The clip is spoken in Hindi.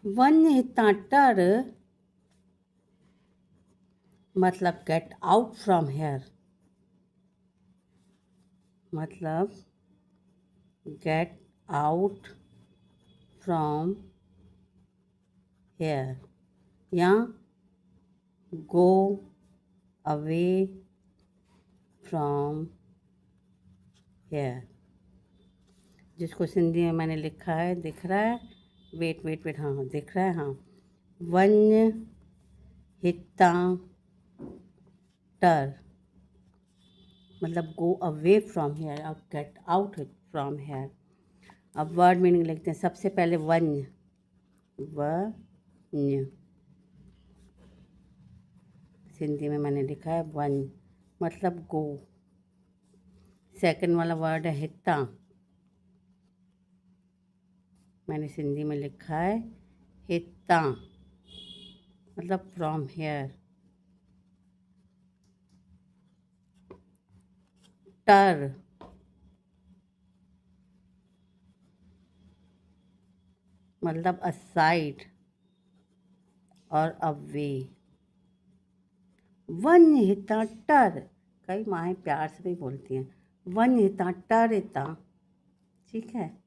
वन हितां टर मतलब गेट आउट फ्रॉम हेयर, मतलब गेट आउट फ्रॉम हेयर या गो अवे फ्रॉम हेयर, जिसको सिंधी में मैंने लिखा है, दिख रहा है? वेट वेट वेट, हाँ दिख रहा है, हाँ। वन हितां टर मतलब गो अवे फ्रॉम हेयर और गेट आउट फ्रॉम हेयर। अब वर्ड मीनिंग लिखते हैं। सबसे पहले वन्य, वन्य, हिंदी में मैंने लिखा है वन मतलब गो। सेकंड वाला वर्ड है हिता, मैंने हिंदी में लिखा है हिता मतलब फ्रॉम हेयर। टर मतलब असाइड और अवे। वन हिता टर, कई माएँ प्यार से भी बोलती हैं वन हिता टर हिता, ठीक है।